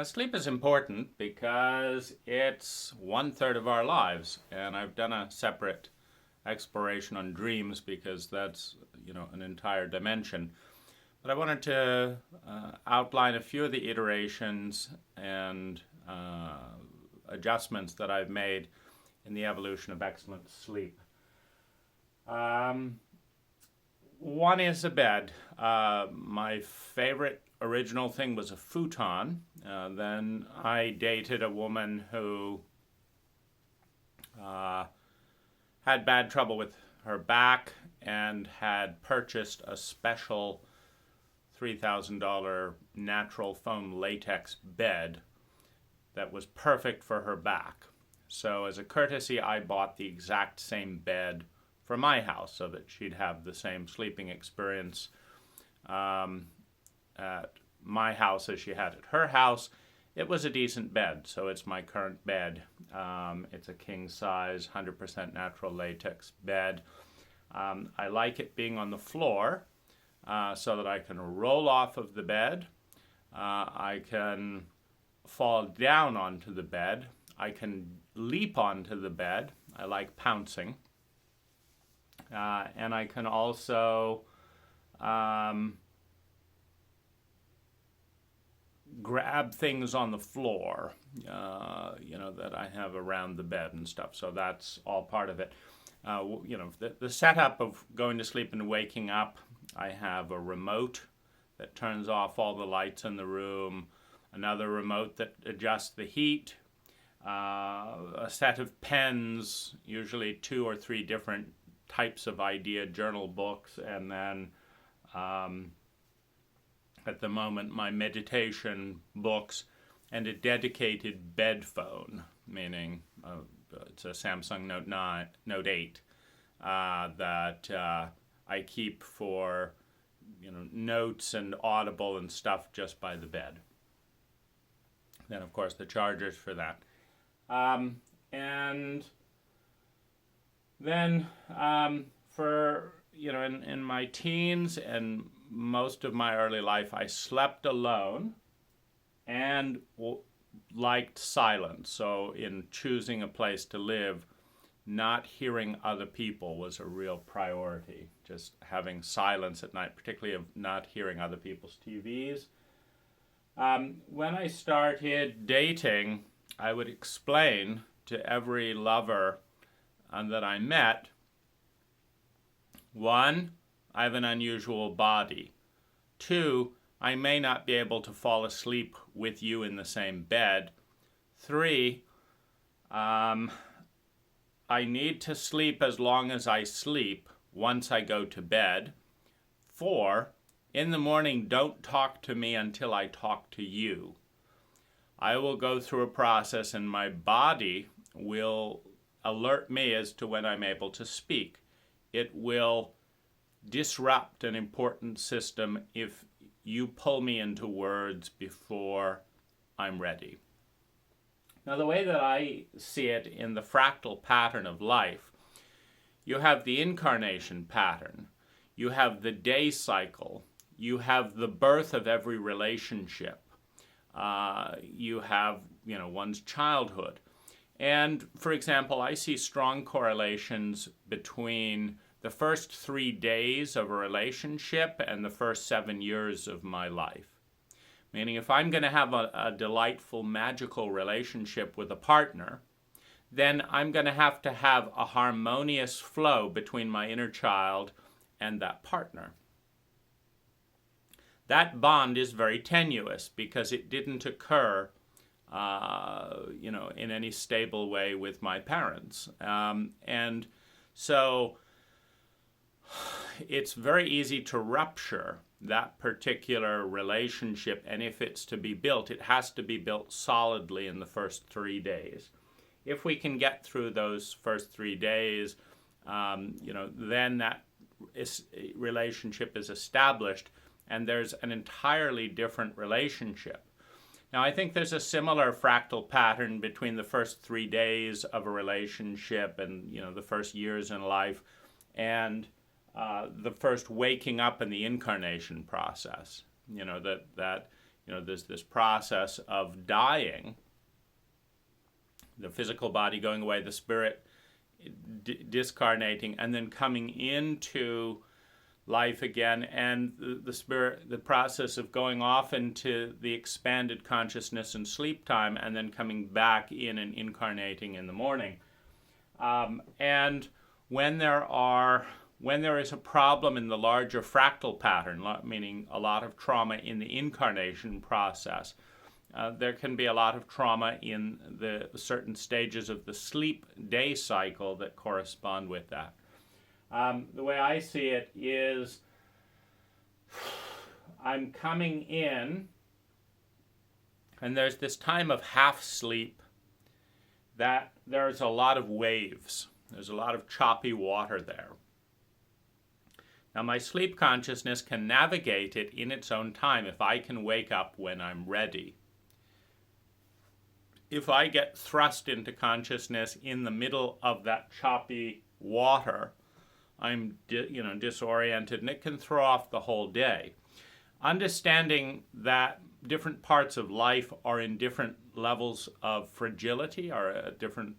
Sleep is important because it's 1/3 of our lives, and I've done a separate exploration on dreams because that's an entire dimension. But I wanted to outline a few of the iterations and adjustments that I've made in the evolution of excellent sleep. Um, One is a bed. My favorite original thing was a futon. Then I dated a woman who uh, had bad trouble with her back and had purchased a special $3,000 natural foam latex bed that was perfect for her back. So, as a courtesy, I bought the exact same bed for my house so that she'd have the same sleeping experience at my house as she had at her house. It was a decent bed, so it's my current bed. It's a king size, 100% natural latex bed. I like it being on the floor so that I can roll off of the bed. I can fall down onto the bed. I can leap onto the bed. I like pouncing. And I can also grab things on the floor, that I have around the bed and stuff. So that's all part of it. The setup of going to sleep and waking up, I have a remote that turns off all the lights in the room, another remote that adjusts the heat, a set of pens, usually 2 or 3 different types of idea journal books, and then at the moment my meditation books, and a dedicated bed phone, meaning it's a Samsung Note 8 that I keep for notes and Audible and stuff just by the bed. Then of course the chargers for that, and then for in my teens and most of my early life, I slept alone and liked silence. So in choosing a place to live, not hearing other people was a real priority. Just having silence at night, particularly of not hearing other people's TVs. When I started dating, I would explain to every lover that I met, 1, I have an unusual body. 2, I may not be able to fall asleep with you in the same bed. 3, I need to sleep as long as I sleep once I go to bed. 4, in the morning, don't talk to me until I talk to you. I will go through a process and my body will alert me as to when I'm able to speak. It will disrupt an important system if you pull me into words before I'm ready. Now, the way that I see it in the fractal pattern of life, you have the incarnation pattern, you have the day cycle, you have the birth of every relationship, you have one's childhood. And, for example, I see strong correlations between the first 3 days of a relationship and the first 7 years of my life. Meaning, if I'm going to have a delightful, magical relationship with a partner, then I'm going to have a harmonious flow between my inner child and that partner. That bond is very tenuous because it didn't occur in any stable way with my parents. And so it's very easy to rupture that particular relationship, and if it's to be built, it has to be built solidly in the first 3 days. If we can get through those first 3 days, then that relationship is established, and there's an entirely different relationship. Now, I think there's a similar fractal pattern between the first 3 days of a relationship and, the first years in life and the first waking up in the incarnation process. That there's this process of dying, the physical body going away, the spirit discarnating, and then coming into life again, and the spirit, the process of going off into the expanded consciousness and sleep time, and then coming back in and incarnating in the morning. And when there is a problem in the larger fractal pattern, meaning a lot of trauma in the incarnation process, there can be a lot of trauma in the certain stages of the sleep day cycle that correspond with that. The way I see it is I'm coming in, and there's this time of half sleep that there's a lot of waves. There's a lot of choppy water there. Now, my sleep consciousness can navigate it in its own time if I can wake up when I'm ready. If I get thrust into consciousness in the middle of that choppy water, I'm disoriented, and it can throw off the whole day. Understanding that different parts of life are in different levels of fragility, are different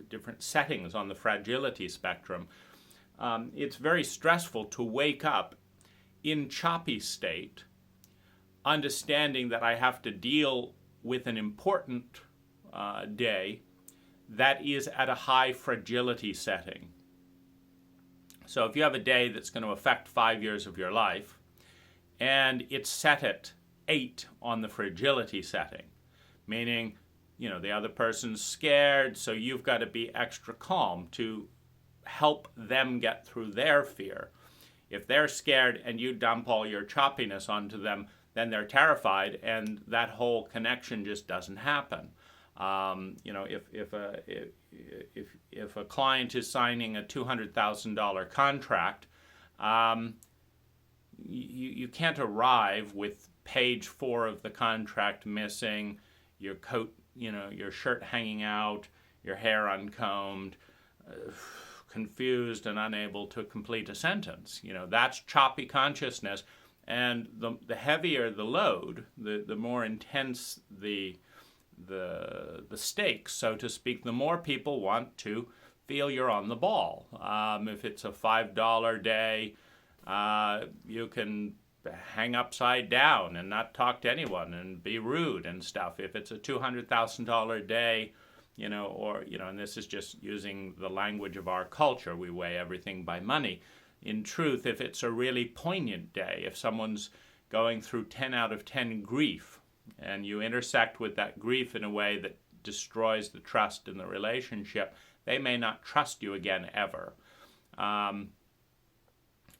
different settings on the fragility spectrum. It's very stressful to wake up in choppy state, understanding that I have to deal with an important day that is at a high fragility setting. So if you have a day that's going to affect 5 years of your life, and it's set at 8 on the fragility setting, meaning, the other person's scared, so you've got to be extra calm to help them get through their fear. If they're scared and you dump all your choppiness onto them, then they're terrified, and that whole connection just doesn't happen. If a client is signing a $200,000 contract, you can't arrive with page 4 of the contract missing, your coat, your shirt hanging out, your hair uncombed, confused and unable to complete a sentence. That's choppy consciousness, and the heavier the load, the more intense the stakes, so to speak, the more people want to feel you're on the ball. If it's a $5 day, you can hang upside down and not talk to anyone and be rude and stuff. If it's a $200,000 day, and this is just using the language of our culture, we weigh everything by money. In truth, if it's a really poignant day, if someone's going through 10 out of 10 grief, and you intersect with that grief in a way that destroys the trust in the relationship, they may not trust you again ever.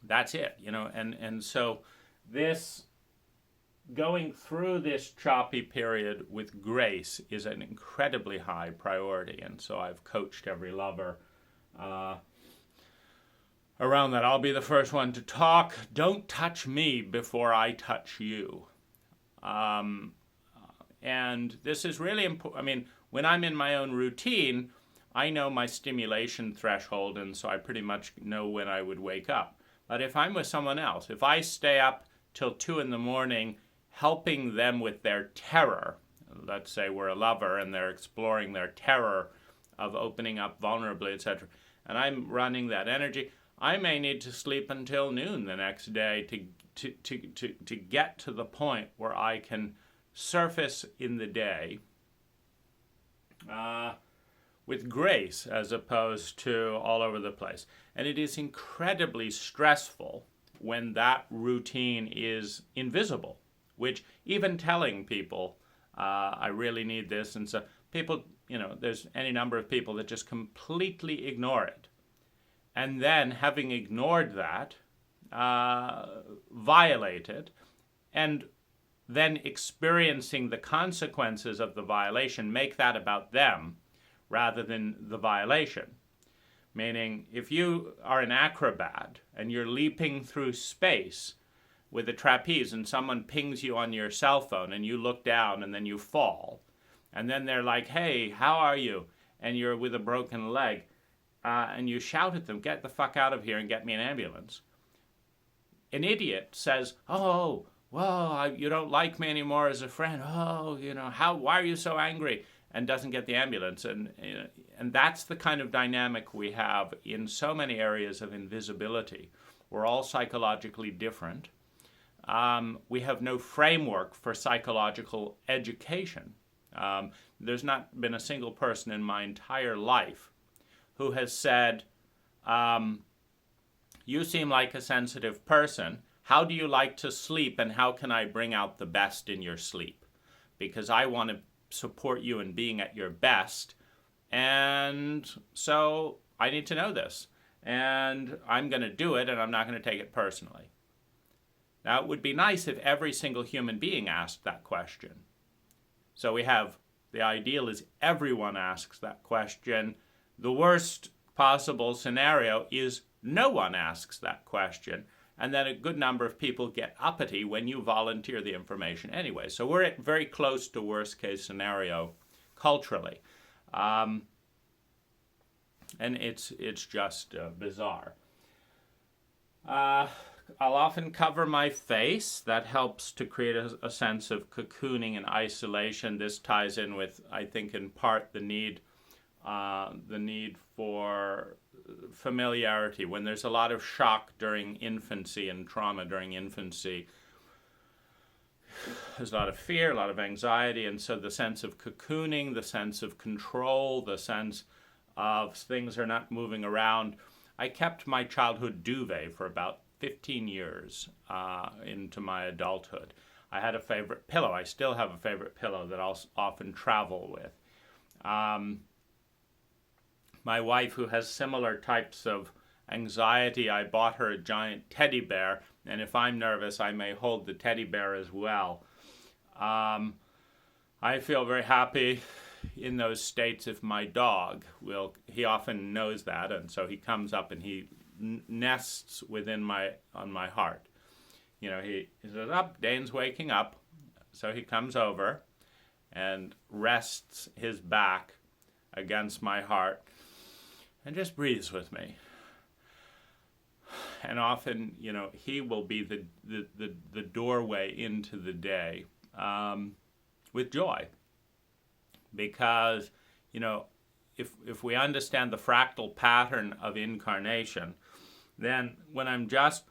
That's it, and so this going through this choppy period with grace is an incredibly high priority, and so I've coached every lover around that. I'll be the first one to talk. Don't touch me before I touch you. And this is really important. When I'm in my own routine, I know my stimulation threshold, and so I pretty much know when I would wake up. But if I'm with someone else, if I stay up till 2 a.m. helping them with their terror, let's say we're a lover and they're exploring their terror of opening up vulnerably, etc., and I'm running that energy, I may need to sleep until noon the next day to get to the point where I can surface in the day with grace as opposed to all over the place. And it is incredibly stressful when that routine is invisible, which even telling people, I really need this, and so people, there's any number of people that just completely ignore it. And then, having ignored that, violate it, and then experiencing the consequences of the violation, make that about them rather than the violation. Meaning, if you are an acrobat and you're leaping through space with a trapeze and someone pings you on your cell phone and you look down and then you fall, and then they're like, hey, how are you? And you're with a broken leg, and you shout at them, get the fuck out of here and get me an ambulance. An idiot says, oh, Whoa, you don't like me anymore as a friend. Oh, why are you so angry? And doesn't get the ambulance. And that's the kind of dynamic we have in so many areas of invisibility. We're all psychologically different. We have no framework for psychological education. There's not been a single person in my entire life who has said, you seem like a sensitive person. How do you like to sleep, and how can I bring out the best in your sleep? Because I want to support you in being at your best, and so I need to know this. And I'm going to do it, and I'm not going to take it personally. Now, it would be nice if every single human being asked that question. So we have, the ideal is everyone asks that question. The worst possible scenario is no one asks that question. And then a good number of people get uppity when you volunteer the information anyway. So we're at very close to worst case scenario culturally. And it's just bizarre. I'll often cover my face. That helps to create a sense of cocooning and isolation. This ties in with, I think, in part the need for familiarity. When there's a lot of shock during infancy and trauma during infancy, there's a lot of fear, a lot of anxiety, and so the sense of cocooning, the sense of control, the sense of things are not moving around. I kept my childhood duvet for about 15 years into my adulthood. I had a favorite pillow. I still have a favorite pillow that I'll often travel with. My wife, who has similar types of anxiety, I bought her a giant teddy bear, and if I'm nervous, I may hold the teddy bear as well. I feel very happy in those states if my dog he often knows that, and so he comes up and he nests on my heart. He says, up, Dane's waking up. So he comes over and rests his back against my heart and just breathes with me. And often, he will be the doorway into the day with joy. Because, if we understand the fractal pattern of incarnation, then when I'm just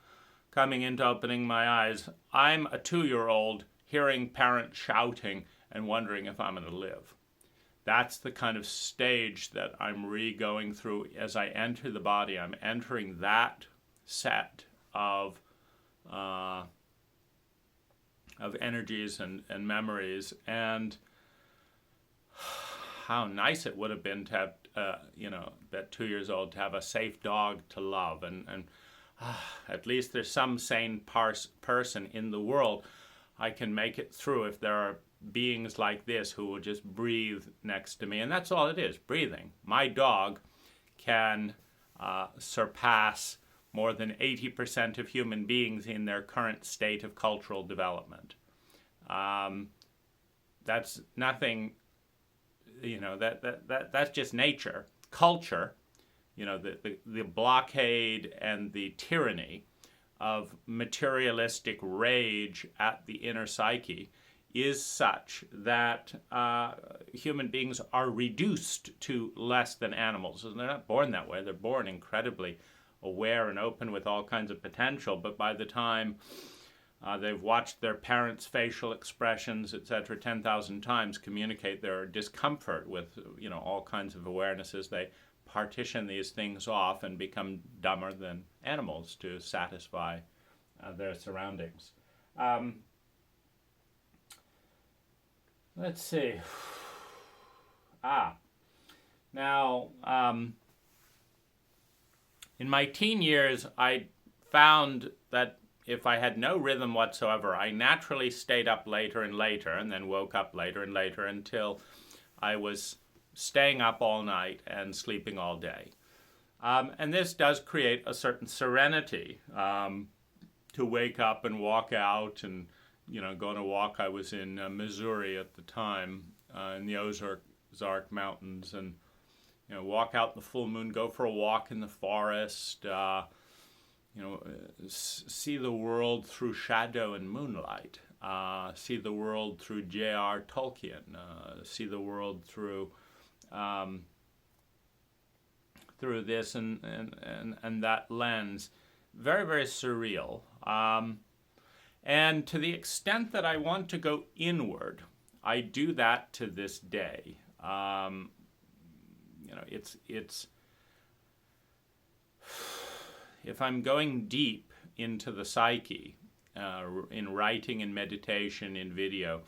coming into opening my eyes, I'm a 2-year-old hearing parents shouting and wondering if I'm going to live. That's the kind of stage that I'm going through as I enter the body. I'm entering that set of energies and memories, and how nice it would have been to have, that 2 years old, to have a safe dog to love, and at least there's some sane person in the world. I can make it through if there are beings like this who will just breathe next to me. And that's all it is, breathing. My dog can surpass more than 80% of human beings in their current state of cultural development. That's nothing, that's just nature. Culture, the blockade and the tyranny of materialistic rage at the inner psyche is such that human beings are reduced to less than animals. And they're not born that way. They're born incredibly aware and open with all kinds of potential, but by the time they've watched their parents' facial expressions, etc., 10,000 times communicate their discomfort with all kinds of awarenesses, they partition these things off and become dumber than animals to satisfy their surroundings. Let's see. Now, in my teen years, I found that if I had no rhythm whatsoever, I naturally stayed up later and later, and then woke up later and later until I was staying up all night and sleeping all day. And this does create a certain serenity to wake up and walk out and go on a walk. I was in Missouri at the time, in the Ozark Mountains, and walk out in the full moon, go for a walk in the forest, see the world through shadow and moonlight. See the world through J.R. Tolkien. See the world through this and that lens. Very, very surreal. And to the extent that I want to go inward, I do that to this day. It's if I'm going deep into the psyche, in writing, in meditation, in video,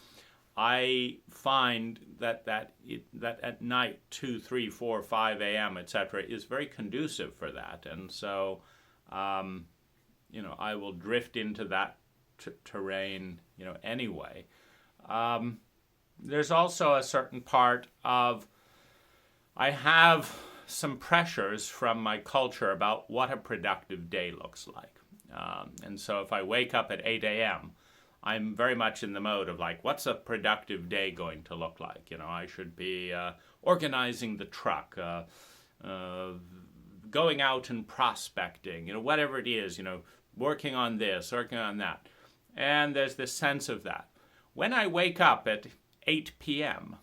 I find that at night, 2, 3, 4, 5 a.m., etc., is very conducive for that. And so, I will drift into that terrain, anyway. There's also a certain part of, I have some pressures from my culture about what a productive day looks like. And so if I wake up at 8 a.m., I'm very much in the mode of like, what's a productive day going to look like? I should be organizing the truck, going out and prospecting, whatever it is, working on this, working on that. And there's this sense of that. When I wake up at 8 p.m.,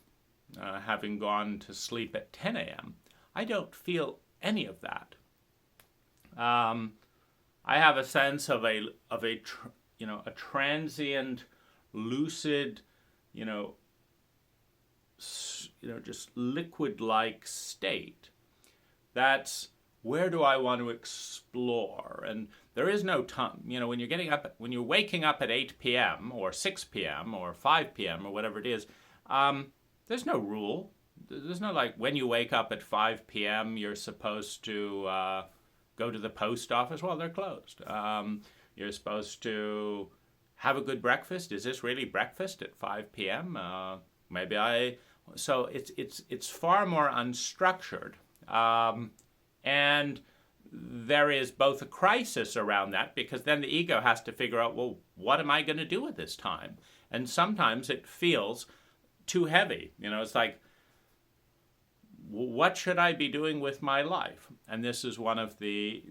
having gone to sleep at 10 a.m., I don't feel any of that. I have a sense of a transient, lucid, just liquid-like state. That's where do I want to explore? And there is no time. When you're waking up at 8 p.m. or 6 p.m. or 5 p.m. or whatever it is, there's no rule. There's no like when you wake up at 5 p.m. you're supposed to go to the post office. Well, they're closed. You're supposed to have a good breakfast. Is this really breakfast at 5 p.m.? So it's far more unstructured. And there is both a crisis around that because then the ego has to figure out, well, what am I going to do at this time? And sometimes it feels too heavy. It's like, what should I be doing with my life? And this is one of the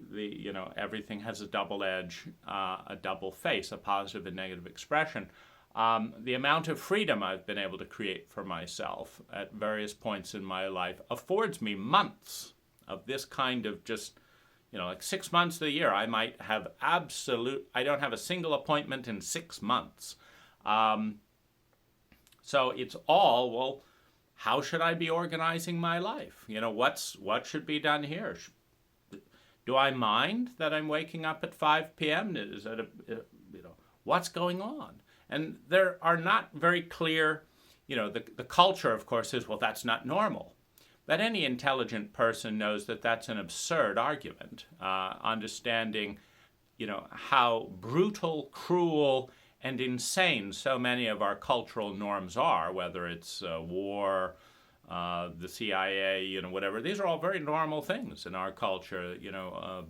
everything has a double edge, a double face, a positive and negative expression. The amount of freedom I've been able to create for myself at various points in my life affords me months of this kind of just, like 6 months of the year, I might have I don't have a single appointment in 6 months. So it's all, well, how should I be organizing my life? What should be done here? Do I mind that I'm waking up at 5 p.m.? Is that what's going on? And there are not very clear, the culture, of course, is, well, that's not normal. But any intelligent person knows that that's an absurd argument, understanding, how brutal, cruel, and insane so many of our cultural norms are, whether it's war, the CIA, whatever. These are all very normal things in our culture,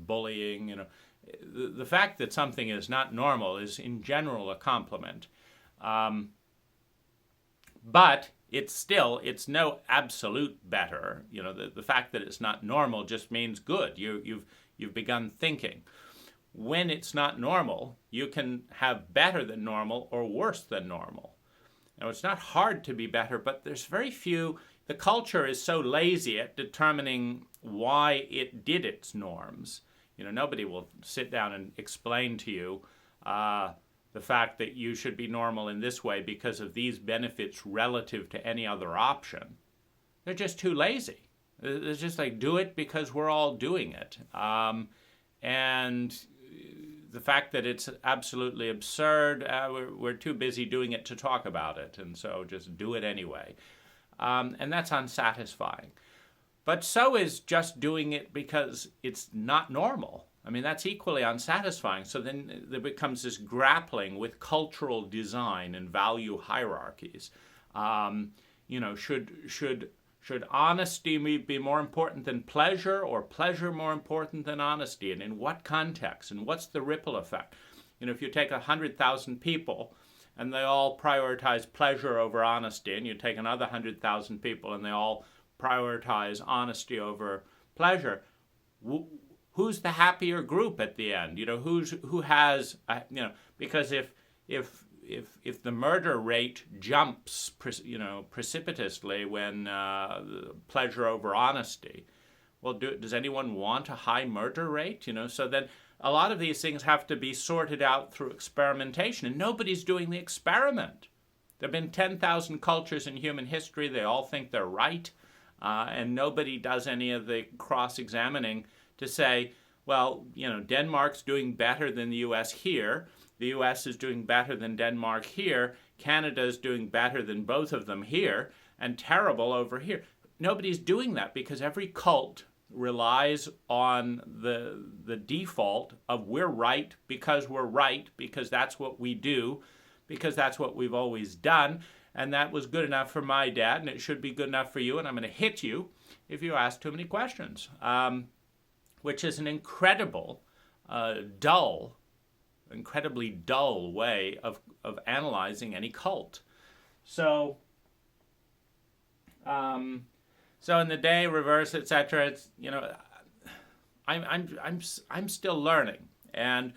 bullying, The fact that something is not normal is in general a compliment. But it's no absolute better. The fact that it's not normal just means good. You've begun thinking. When it's not normal, you can have better than normal or worse than normal. Now, it's not hard to be better, but there's very few. The culture is so lazy at determining why it did its norms. Nobody will sit down and explain to you the fact that you should be normal in this way because of these benefits relative to any other option. They're just too lazy. It's just like, do it because we're all doing it. And the fact that it's absolutely absurd, we're too busy doing it to talk about it, and so just do it anyway. And that's unsatisfying. But so is just doing it because it's not normal. I mean, that's equally unsatisfying. So then there becomes this grappling with cultural design and value hierarchies. Should honesty be more important than pleasure, or pleasure more important than honesty? And in what context? And what's the ripple effect? If you take 100,000 people and they all prioritize pleasure over honesty, and you take another 100,000 people and they all prioritize honesty over pleasure, who's the happier group at the end? Who has, because if the murder rate jumps, precipitously when pleasure over honesty, well, does anyone want a high murder rate? So then a lot of these things have to be sorted out through experimentation, and nobody's doing the experiment. There have been 10,000 cultures in human history. They all think they're right, and nobody does any of the cross-examining to say, well, Denmark's doing better than the U.S. here. The U.S. is doing better than Denmark here. Canada's doing better than both of them here, and terrible over here. Nobody's doing that because every cult relies on the default of we're right, because that's what we do, because that's what we've always done, and that was good enough for my dad, and it should be good enough for you, and I'm going to hit you if you ask too many questions, which is an incredibly dull way of analyzing any cult. So in the day, reverse, etc., it's, I'm still learning, and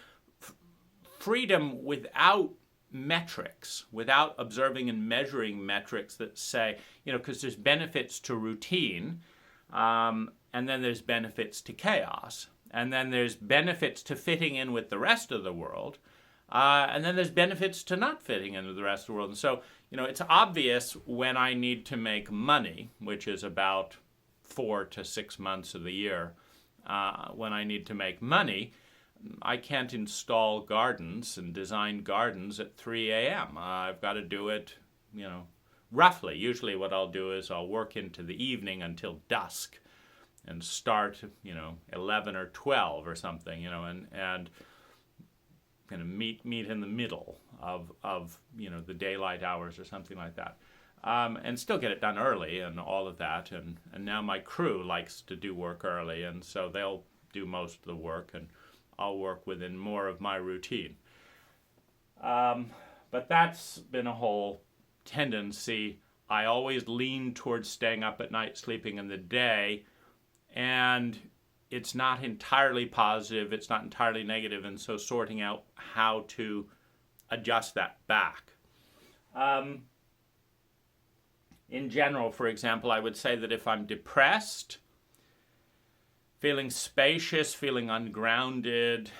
freedom without metrics, without observing and measuring metrics that say, because there's benefits to routine, and then there's benefits to chaos, and then there's benefits to fitting in with the rest of the world, and then there's benefits to not fitting in with the rest of the world. And so, it's obvious when I need to make money, which is about 4 to 6 months of the year, when I need to make money, I can't install gardens and design gardens at 3 a.m. I've got to do it, roughly. Usually what I'll do is I'll work into the evening until dusk and start, 11 or 12 or something, and kind of meet in the middle of the daylight hours or something like that. And still get it done early and all of that. And now my crew likes to do work early, and so they'll do most of the work, and I'll work within more of my routine. But that's been a whole tendency. I always lean towards staying up at night, sleeping in the day, and it's not entirely positive, it's not entirely negative, and so sorting out how to adjust that back. In general, for example, I would say that if I'm depressed, feeling spacious, feeling ungrounded,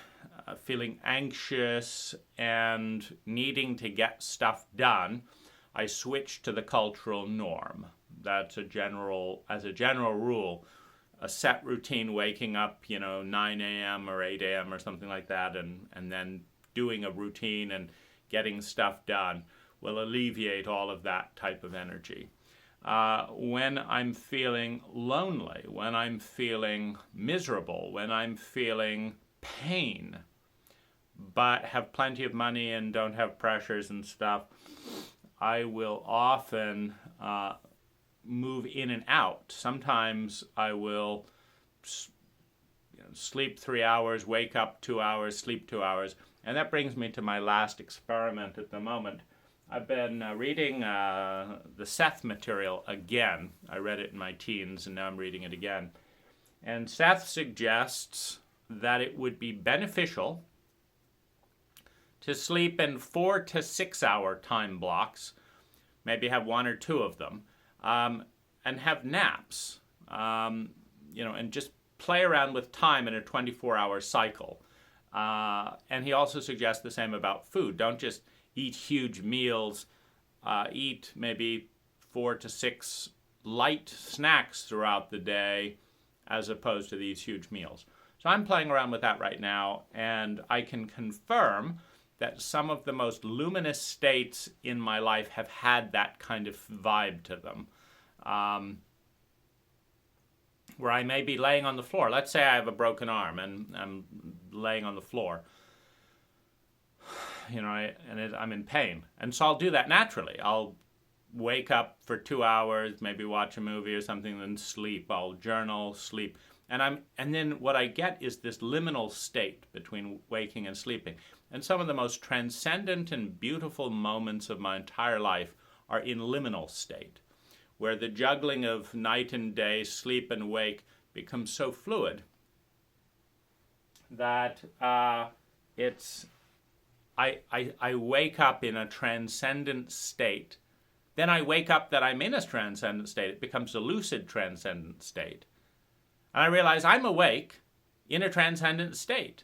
feeling anxious, and needing to get stuff done, I switch to the cultural norm. That's as a general rule, a set routine, waking up, 9 a.m. or 8 a.m. or something like that, and then doing a routine and getting stuff done will alleviate all of that type of energy. When I'm feeling lonely, when I'm feeling miserable, when I'm feeling pain, but have plenty of money and don't have pressures and stuff, I will often move in and out. Sometimes I will sleep 3 hours, wake up 2 hours, sleep 2 hours, and that brings me to my last experiment at the moment. I've been reading the Seth material again. I read it in my teens, and now I'm reading it again. And Seth suggests that it would be beneficial to sleep in 4 to 6 hour time blocks, maybe have 1 or 2 of them, and have naps, and just play around with time in a 24-hour cycle. And he also suggests the same about food. Don't just eat huge meals, eat maybe 4 to 6 light snacks throughout the day as opposed to these huge meals. So I'm playing around with that right now, and I can confirm that some of the most luminous states in my life have had that kind of vibe to them. Where I may be laying on the floor. Let's say I have a broken arm and I'm laying on the floor. I'm in pain. And so I'll do that naturally. I'll wake up for 2 hours, maybe watch a movie or something, then sleep. I'll journal, sleep. And then what I get is this liminal state between waking and sleeping. And some of the most transcendent and beautiful moments of my entire life are in liminal state, where the juggling of night and day, sleep and wake becomes so fluid that I wake up in a transcendent state. Then I wake up that I'm in a transcendent state. It becomes a lucid transcendent state. And I realize I'm awake in a transcendent state.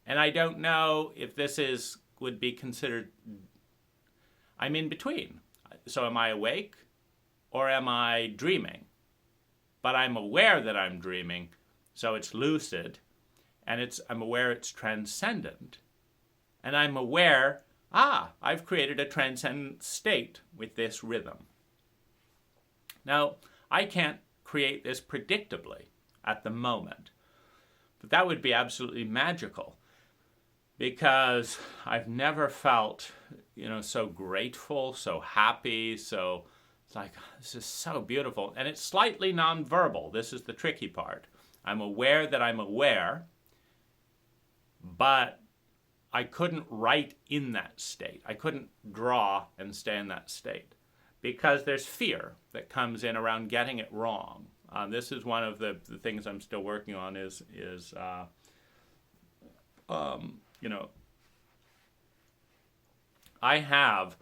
And I don't know if this would be considered, I'm in between. So am I awake or am I dreaming? But I'm aware that I'm dreaming, so it's lucid, and I'm aware it's transcendent. And I'm aware, I've created a transcendent state with this rhythm. Now, I can't create this predictably at the moment, but that would be absolutely magical, because I've never felt, so grateful, so happy, so it's like, this is so beautiful. And it's slightly nonverbal. This is the tricky part. I'm aware that I'm aware, but I couldn't write in that state. I couldn't draw and stay in that state because there's fear that comes in around getting it wrong. This is one of the things I'm still working on is I have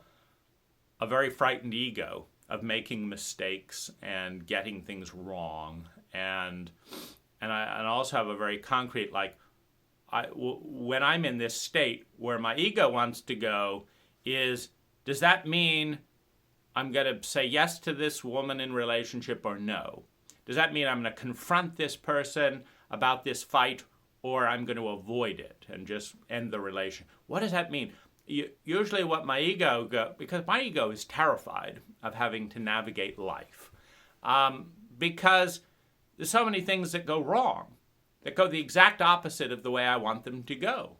a very frightened ego of making mistakes and getting things wrong, and I also have a very concrete, when I'm in this state where my ego wants to go does that mean I'm going to say yes to this woman in relationship or no? Does that mean I'm going to confront this person about this fight, or I'm going to avoid it and just end the relation? What does that mean? Usually what my ego because my ego is terrified of having to navigate life, because there's so many things that go wrong, that go the exact opposite of the way I want them to go.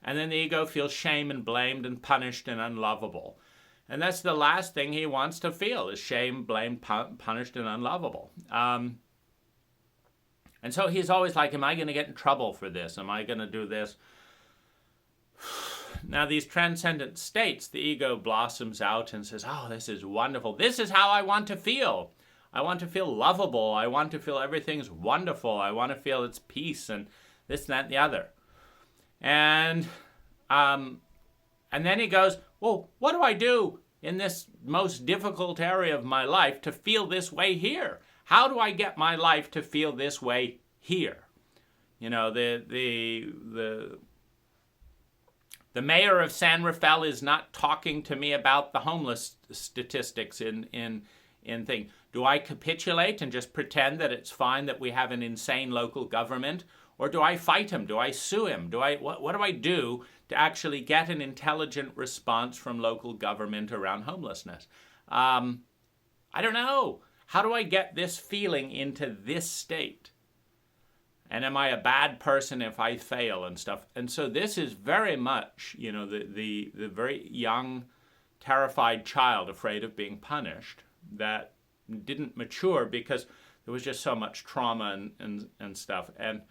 And then the ego feels shame and blamed and punished and unlovable. And that's the last thing he wants to feel, is shame, blamed, punished, and unlovable. And so he's always like, am I going to get in trouble for this? Am I going to do this? Now, these transcendent states, the ego blossoms out and says, this is wonderful. This is how I want to feel. I want to feel lovable. I want to feel everything's wonderful. I want to feel it's peace and this, and that, and the other. And then he goes, well, what do I do in this most difficult area of my life to feel this way here? How do I get my life to feel this way here? The mayor of San Rafael is not talking to me about the homeless statistics in thing. Do I capitulate and just pretend that it's fine that we have an insane local government? Or do I fight him? Do I sue him? What do I do to actually get an intelligent response from local government around homelessness? I don't know. How do I get this feeling into this state? And am I a bad person if I fail and stuff? And so this is very much, the very young, terrified child afraid of being punished that didn't mature because there was just so much trauma and stuff. And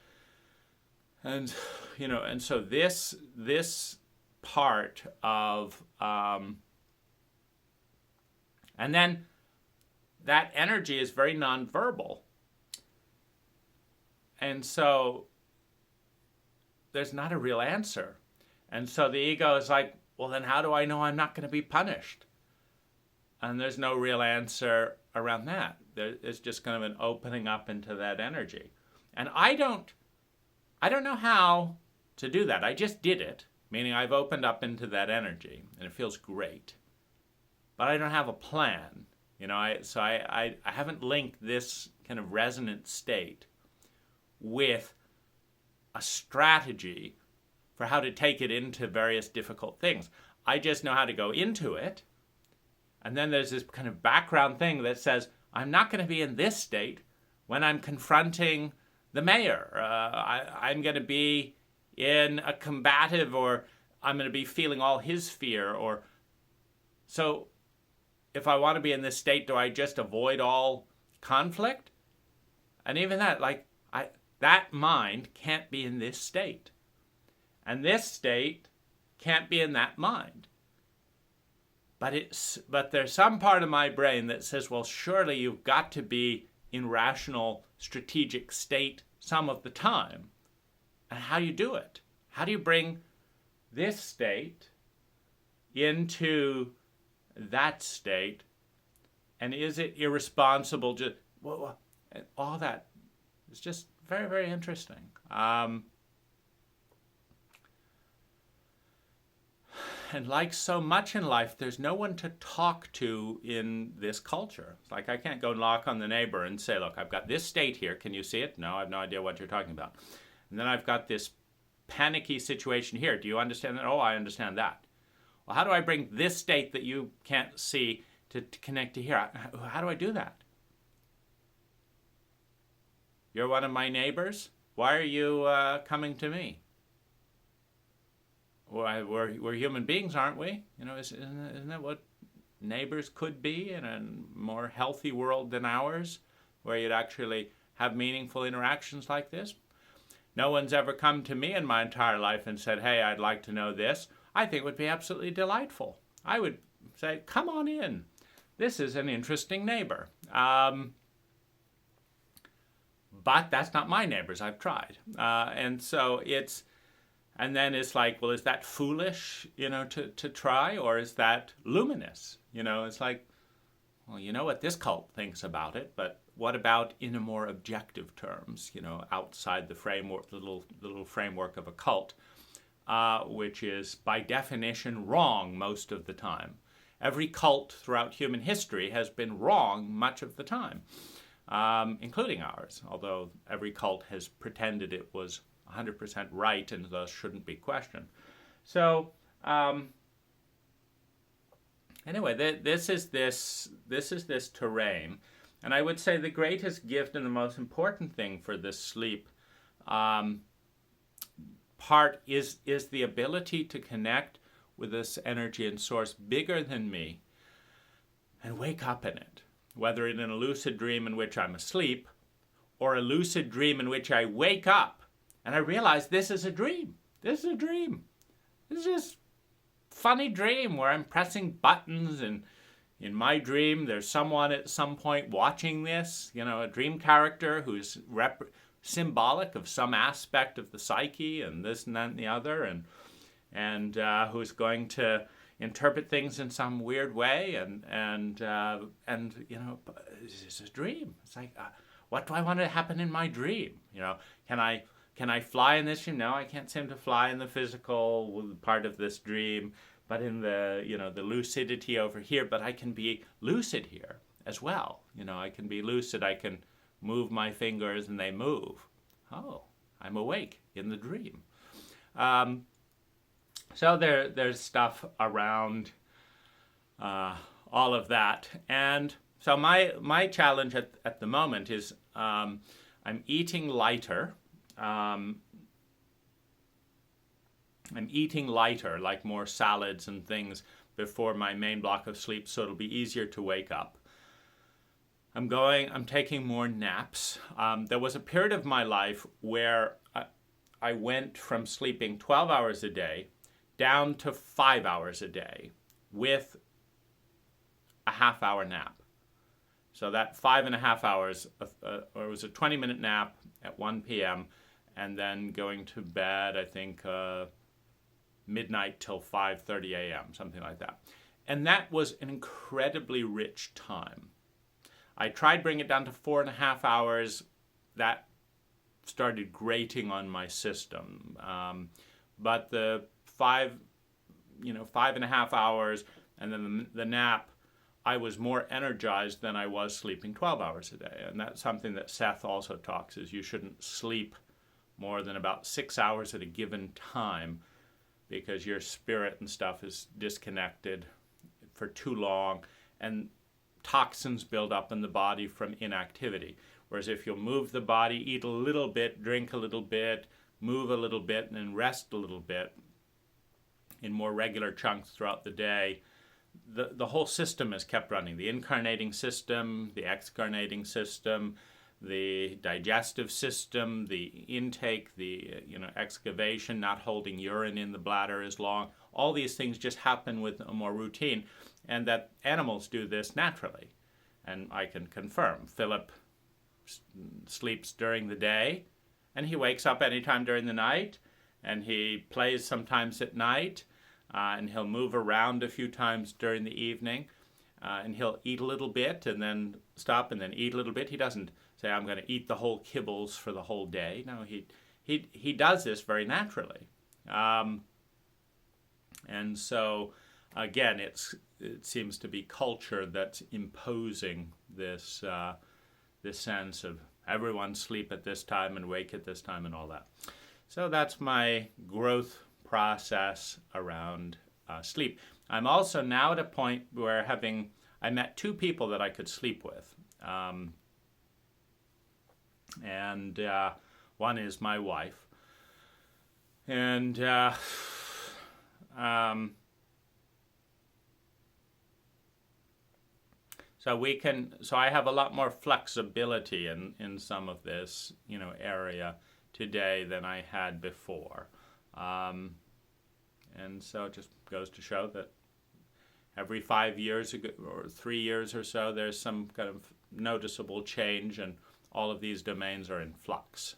so this part of, and then that energy is very nonverbal. And so there's not a real answer. And so the ego is like, well, then how do I know I'm not going to be punished? And there's no real answer around that. It's just kind of an opening up into that energy. And I don't know how to do that. I just did it, meaning I've opened up into that energy, and it feels great. But I don't have a plan. I haven't linked this kind of resonant state with a strategy for how to take it into various difficult things. I just know how to go into it, and then there's this kind of background thing that says, I'm not going to be in this state when I'm confronting the mayor. I'm going to be in a combative, or I'm going to be feeling all his fear. Or so if I want to be in this state, do I just avoid all conflict? And even that, that mind can't be in this state. And this state can't be in that mind. But there's some part of my brain that says, well, surely you've got to be in rational, strategic state some of the time. And how do you do it? How do you bring this state into that state? And is it irresponsible? Just all that is just very, very interesting. And like so much in life, there's no one to talk to in this culture. It's like I can't go knock on the neighbor and say, look, I've got this state here. Can you see it? No, I have no idea what you're talking about. And then I've got this panicky situation here. Do you understand that? Oh, I understand that. Well, how do I bring this state that you can't see to connect to here? How do I do that? You're one of my neighbors? Why are you coming to me? Well, we're human beings, aren't we? You know, isn't that what neighbors could be in a more healthy world than ours, where you'd actually have meaningful interactions like this? No one's ever come to me in my entire life and said, hey, I'd like to know this. I think it would be absolutely delightful. I would say, come on in. This is an interesting neighbor. But that's not my neighbors. I've tried. And so it's... And then it's like, well, is that foolish, to try, or is that luminous? It's like, well, you know what this cult thinks about it, but what about in a more objective terms, outside the framework, the little framework of a cult, which is by definition wrong most of the time. Every cult throughout human history has been wrong much of the time, including ours, although every cult has pretended it was 100% right and thus shouldn't be questioned. So anyway, this is this terrain, and I would say the greatest gift and the most important thing for this sleep part is the ability to connect with this energy and source bigger than me and wake up in it, whether in a lucid dream in which I'm asleep or a lucid dream in which I wake up and I realize this is a dream. This is a dream. This is just a funny dream where I'm pressing buttons, and in my dream there's someone at some point watching this, a dream character who's symbolic of some aspect of the psyche and this and that and the other, and who's going to interpret things in some weird way, and this is a dream. It's like, what do I want to happen in my dream? Can I fly in this dream? No, I can't seem to fly in the physical part of this dream, but in the the lucidity over here. But I can be lucid here as well. I can be lucid. I can move my fingers and they move. Oh, I'm awake in the dream. So there's stuff around all of that, and so my challenge at the moment is I'm eating lighter. I'm eating lighter, like more salads and things before my main block of sleep, so it'll be easier to wake up. I'm taking more naps. There was a period of my life where I went from sleeping 12 hours a day down to 5 hours a day with a half-hour nap. So that 5.5 hours, or it was a 20-minute nap at 1 p.m., and then going to bed, I think, midnight till 5:30 a.m., something like that. And that was an incredibly rich time. I tried bringing it down to 4.5 hours. That started grating on my system. But the 5.5 hours, and then the nap, I was more energized than I was sleeping 12 hours a day. And that's something that Seth also talks, is you shouldn't sleep more than about 6 hours at a given time, because your spirit and stuff is disconnected for too long, and toxins build up in the body from inactivity. Whereas if you'll move the body, eat a little bit, drink a little bit, move a little bit, and then rest a little bit in more regular chunks throughout the day, the whole system is kept running. The incarnating system, the excarnating system, the digestive system, the intake, the excavation, not holding urine in the bladder as long. All these things just happen with a more routine, and that animals do this naturally. And I can confirm, Philip sleeps during the day, And he wakes up anytime during the night, and he plays sometimes at night, and he'll move around a few times during the evening, and he'll eat a little bit and then stop and then eat a little bit. He doesn't say, I'm going to eat the whole kibbles for the whole day. No, he does this very naturally. And so, again, it seems to be culture that's imposing this this sense of everyone sleep at this time and wake at this time and all that. So that's my growth process around sleep. I'm also now at a point where I met two people that I could sleep with. And one is my wife. And so I have a lot more flexibility in some of this, area today than I had before. And so it just goes to show that every 5 years or 3 years or so, there's some kind of noticeable change, and all of these domains are in flux.